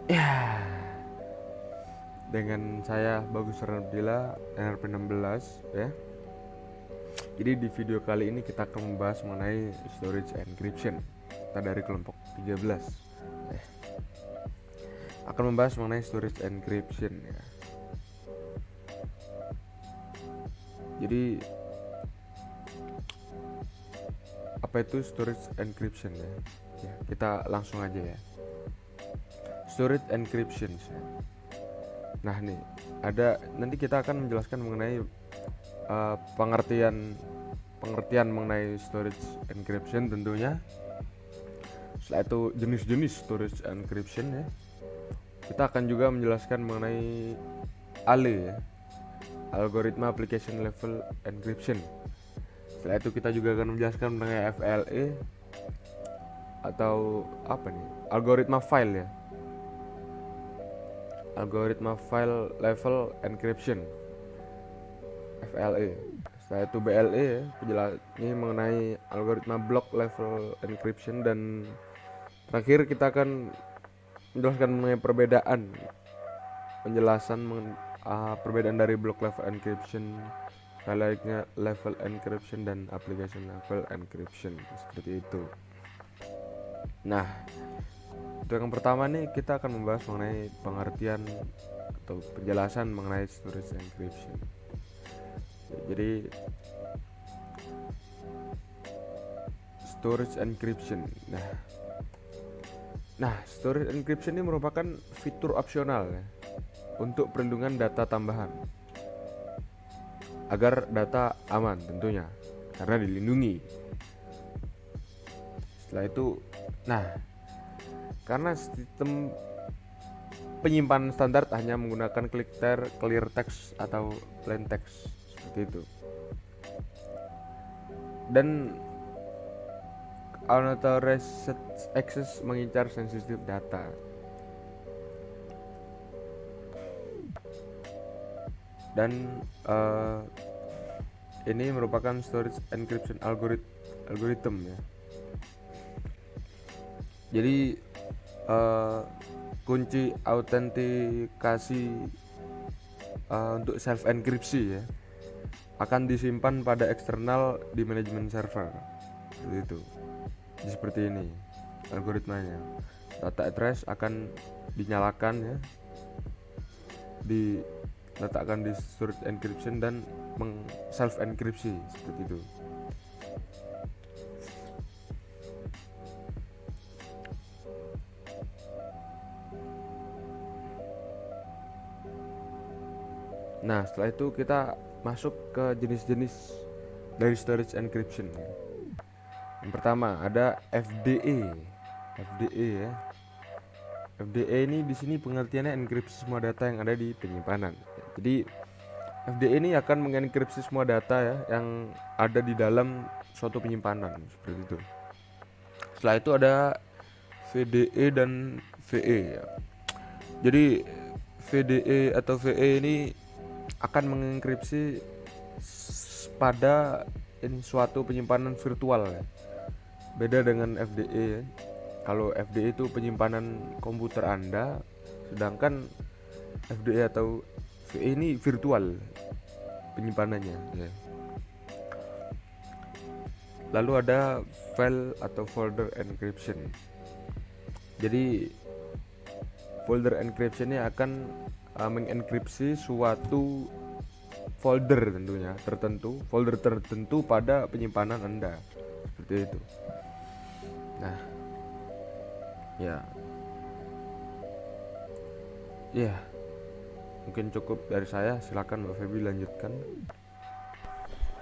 Ya, dengan saya Bagus Ranabdila NRP16 ya. Jadi di video kali ini kita akan membahas mengenai storage encryption. Kita dari kelompok 13 akan membahas mengenai storage encryption ya. Jadi apa itu storage encryption ya? Ya, kita langsung aja ya. Storage encryption ya. Nah nih, nanti kita akan menjelaskan mengenai pengertian mengenai storage encryption tentunya. Setelah itu jenis-jenis storage encryption ya. Kita akan juga menjelaskan mengenai ALE ya, Algoritma Application Level Encryption. Setelah itu kita juga akan menjelaskan mengenai FLE atau apa nih? Algoritma file ya. Algoritma File Level Encryption FLE. Setelah itu BLE ya, penjelasannya mengenai algoritma block level encryption, dan terakhir kita akan menjelaskan mengenai perbedaan dari block level encryption, file level encryption, dan application level encryption, seperti itu. Nah, untuk yang pertama nih kita akan membahas mengenai pengertian atau penjelasan mengenai storage encryption. Jadi storage encryption. Nah, storage encryption ini merupakan fitur opsional ya, untuk perlindungan data tambahan agar data aman tentunya karena dilindungi. Setelah itu, karena sistem penyimpanan standar hanya menggunakan clear text atau plain text seperti itu. Dan unauthorized access mengincar sensitive data. Dan ini merupakan storage encryption algorithm ya. Jadi kunci autentikasi untuk self enkripsi ya akan disimpan pada eksternal di manajemen server, seperti itu. Jadi seperti ini algoritmanya. Data address akan dinyalakan ya, diletakkan di storage encryption dan self enkripsi seperti itu. Nah, setelah itu kita masuk ke jenis-jenis dari storage encryption. Yang pertama ada FDE. FDE ya. FDE ini di sini pengertiannya enkripsi semua data yang ada di penyimpanan. Jadi FDE ini akan mengenkripsi semua data ya yang ada di dalam suatu penyimpanan, seperti itu. Setelah itu ada VDE dan VE ya. Jadi VDE atau VE ini akan mengenkripsi pada suatu penyimpanan virtual ya. Beda dengan FDE ya. Kalau FDE itu penyimpanan komputer Anda, sedangkan FDE atau VE ini virtual penyimpanannya ya. Lalu ada file atau folder encryption. Jadi folder encryption ini akan mengenkripsi suatu folder folder tertentu pada penyimpanan Anda, seperti itu. Nah, ya mungkin cukup dari saya. Silakan Mbak Feby lanjutkan.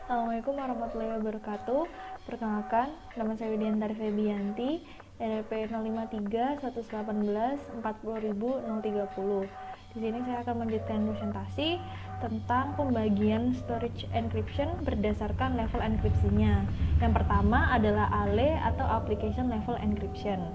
Assalamualaikum warahmatullahi wabarakatuh. Perkenalkan, nama saya Widiantari Febianti, NRP 053 118 40030. Di sini saya akan melanjutkan presentasi tentang pembagian storage encryption berdasarkan level enkripsinya. Yang pertama adalah ALE atau Application Level Encryption.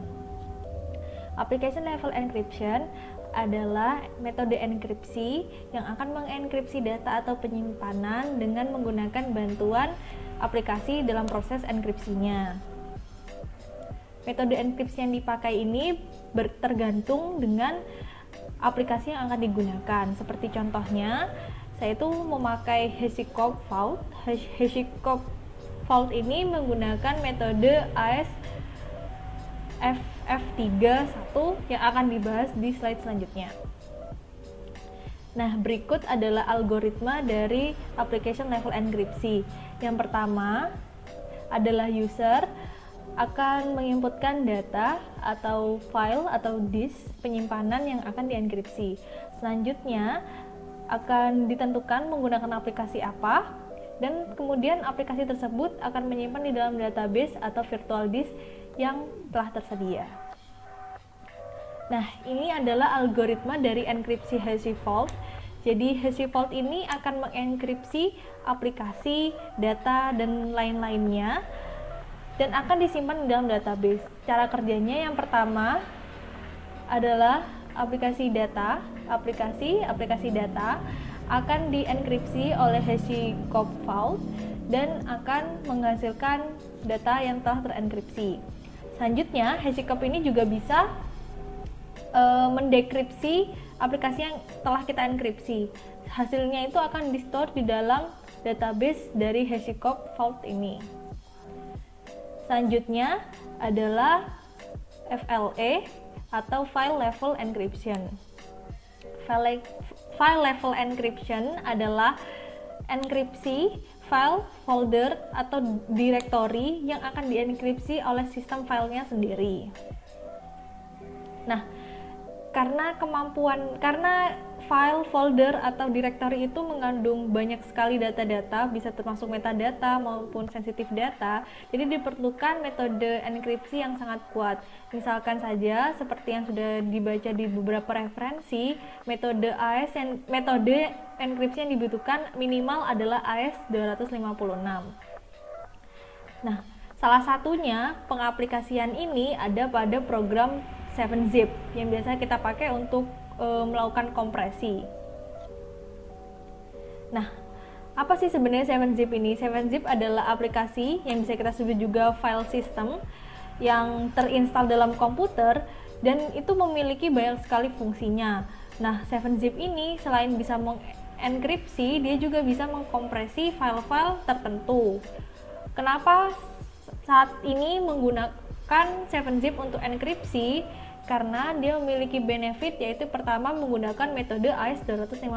Application Level Encryption adalah metode enkripsi yang akan mengenkripsi data atau penyimpanan dengan menggunakan bantuan aplikasi dalam proses enkripsinya. metode enkripsi yang dipakai ini tergantung dengan aplikasi yang akan digunakan. Seperti contohnya, saya itu memakai HashiCorp Vault. HashiCorp Vault ini menggunakan metode AES FF31 yang akan dibahas di slide selanjutnya. Nah, berikut adalah algoritma dari application level enkripsi. Yang pertama adalah user akan menginputkan data atau file atau disk penyimpanan yang akan dienkripsi. Selanjutnya akan ditentukan menggunakan aplikasi apa, dan kemudian aplikasi tersebut akan menyimpan di dalam database atau virtual disk yang telah tersedia. Nah, ini adalah algoritma dari enkripsi HashiVault. Jadi HashiVault ini akan mengenkripsi aplikasi, data, dan lain-lainnya dan akan disimpan di dalam database. Cara kerjanya yang pertama adalah aplikasi data akan dienkripsi oleh HashiCorp Vault dan akan menghasilkan data yang telah terenkripsi. Selanjutnya, HashiCorp ini juga bisa mendekripsi aplikasi yang telah kita enkripsi. Hasilnya itu akan di-store di dalam database dari HashiCorp Vault ini. Selanjutnya adalah FLE atau File Level Encryption. File Level Encryption adalah enkripsi file, folder, atau directory yang akan dienkripsi oleh sistem filenya sendiri. Nah, karena file, folder, atau directory itu mengandung banyak sekali data-data, bisa termasuk metadata maupun sensitif data, jadi diperlukan metode enkripsi yang sangat kuat. Misalkan saja seperti yang sudah dibaca di beberapa referensi, metode enkripsi yang dibutuhkan minimal adalah AES 256. Nah, salah satunya pengaplikasian ini ada pada program 7-Zip yang biasa kita pakai untuk melakukan kompresi. Nah, apa sih sebenarnya 7-Zip ini? 7-Zip adalah aplikasi yang bisa kita sebut juga file system yang terinstal dalam komputer dan itu memiliki banyak sekali fungsinya. Nah, 7-Zip ini selain bisa mengenkripsi, dia juga bisa mengkompresi file-file tertentu. Kenapa saat ini menggunakan 7-Zip untuk enkripsi? Karena dia memiliki benefit, yaitu pertama menggunakan metode AES 256.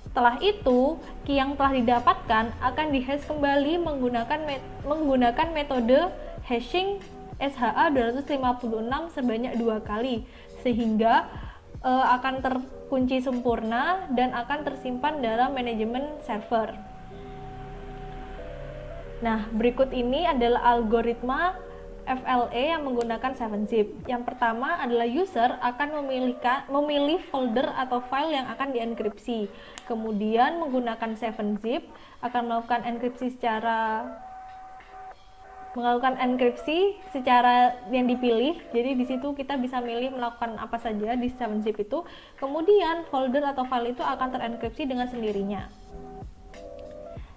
Setelah itu, key yang telah didapatkan akan dihash kembali menggunakan metode hashing SHA 256 sebanyak 2 kali, sehingga akan terkunci sempurna dan akan tersimpan dalam manajemen server. Nah, berikut ini adalah algoritma FLE yang menggunakan 7-Zip. Yang pertama adalah user akan memilih folder atau file yang akan dienkripsi. Kemudian menggunakan 7-Zip akan melakukan enkripsi secara yang dipilih. Jadi di situ kita bisa milih melakukan apa saja di 7-Zip itu. Kemudian folder atau file itu akan terenkripsi dengan sendirinya.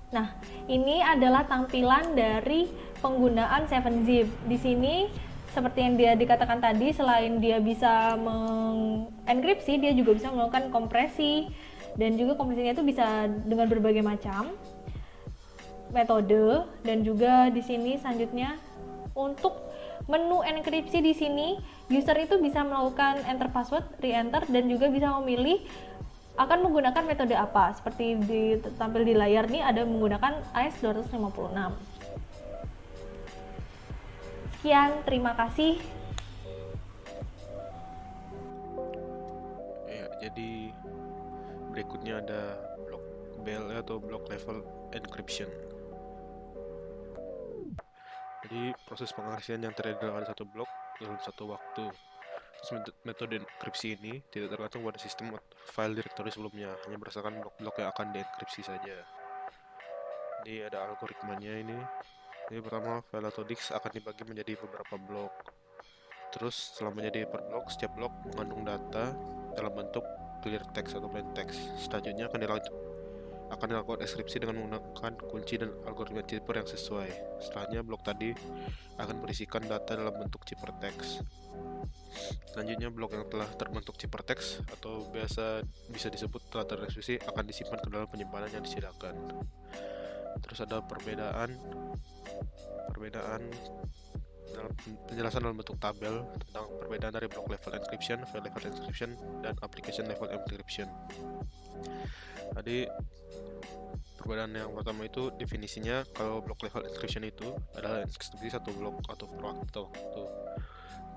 Nah, ini adalah tampilan dari penggunaan 7-Zip. Di sini seperti yang dia dikatakan tadi, selain dia bisa mengenkripsi, dia juga bisa melakukan kompresi, dan juga kompresinya itu bisa dengan berbagai macam metode. Dan juga di sini selanjutnya untuk menu enkripsi di sini, user itu bisa melakukan enter password, re-enter, dan juga bisa memilih akan menggunakan metode apa. Seperti tampil di layar nih, ada menggunakan AES 256. Sekian, terima kasih. Ya, jadi berikutnya ada block BLE atau block level encryption. Jadi proses pengarsian yang terjadi dalam satu blok dalam satu waktu. Metode enkripsi ini tidak tergantung pada sistem file directory sebelumnya, hanya berdasarkan blok-blok yang akan dienkripsi saja. Jadi ada algoritmanya ini. Jadi pertama, file atau disk akan dibagi menjadi beberapa blok. Terus setelah menjadi per blok, setiap blok mengandung data dalam bentuk clear text atau plain text. Selanjutnya akan akan dilakukan enkripsi dengan menggunakan kunci dan algoritma cipher yang sesuai. Setelahnya, blok tadi akan berisikan data dalam bentuk ciphertext. Selanjutnya, blok yang telah terbentuk ciphertext atau biasa bisa disebut telah tereksekusi akan disimpan ke dalam penyimpanan yang disediakan. Terus ada perbedaan dalam penjelasan dalam bentuk tabel tentang perbedaan dari block level encryption, file level encryption, dan application level encryption. Tadi perbedaan yang pertama itu definisinya, kalau block level encryption itu adalah enkripsi satu blok atau per waktu.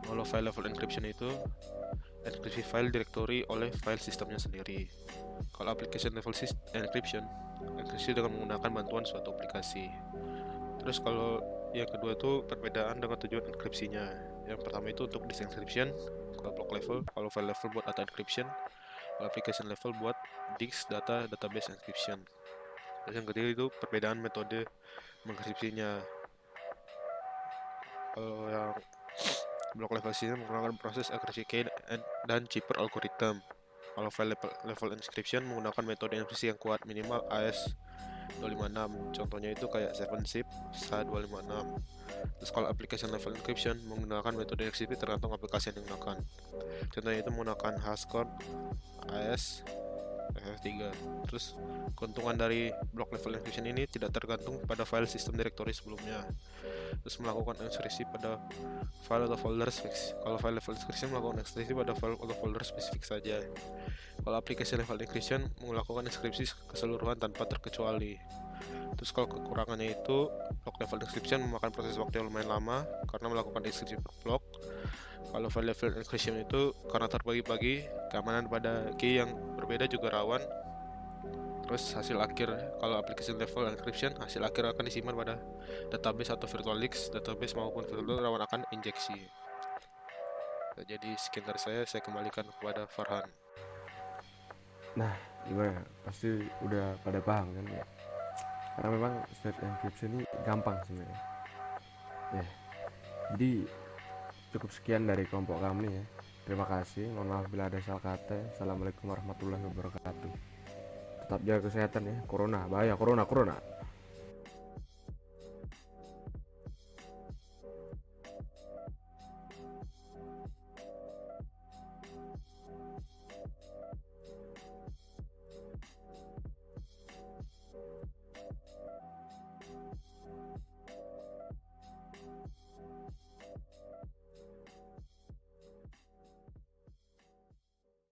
Kalau file level encryption itu enkripsi file directory oleh file sistemnya sendiri. Kalau application level encryption, enkripsi dengan menggunakan bantuan suatu aplikasi. Terus kalau yang kedua itu perbedaan dengan tujuan enkripsinya. Yang pertama itu untuk disk encryption, kalau block level, kalau file level buat data encryption, kalau application level buat disk data database encryption. Terus yang ketiga itu perbedaan metode mengenkripsinya. Kalau yang block level sini menggunakan proses enkripsi key dan cipher algorithm. Kalau file level encryption menggunakan metode enkripsi yang kuat, minimal AES-256. Contohnya itu kayak 7zip, SHA-256. Terus kalau application level encryption menggunakan metode enkripsi tergantung aplikasi yang digunakan. Contohnya itu menggunakan hashcode AES FF3. Terus keuntungan dari block level encryption ini tidak tergantung pada file sistem directory sebelumnya. Terus melakukan enkripsi pada file atau folder spesifik. Kalau file level encryption melakukan enkripsi pada file atau folder spesifik saja. Kalau aplikasi level encryption melakukan enkripsi keseluruhan tanpa terkecuali. Terus kalau kekurangannya itu, block level encryption memakan proses waktu yang lumayan lama karena melakukan enkripsi per blok. Kalau file level encryption itu karena terbagi-bagi, keamanan pada key yang berbeda juga rawan. Terus hasil akhir, kalau application level encryption, hasil akhir akan disimpan pada database atau virtual disk, database maupun virtual rawan akan injeksi. Nah, jadi sekian dari saya kembalikan kepada Farhan. Nah, gimana? Pasti udah pada paham kan ya? Karena memang state encryption ini gampang sebenarnya. Ya, jadi cukup sekian dari kelompok kami ya. Terima kasih. Mohon maaf bila ada salah kata. Assalamualaikum warahmatullahi wabarakatuh. Tetap jaga kesehatan ya. Corona, bahaya corona.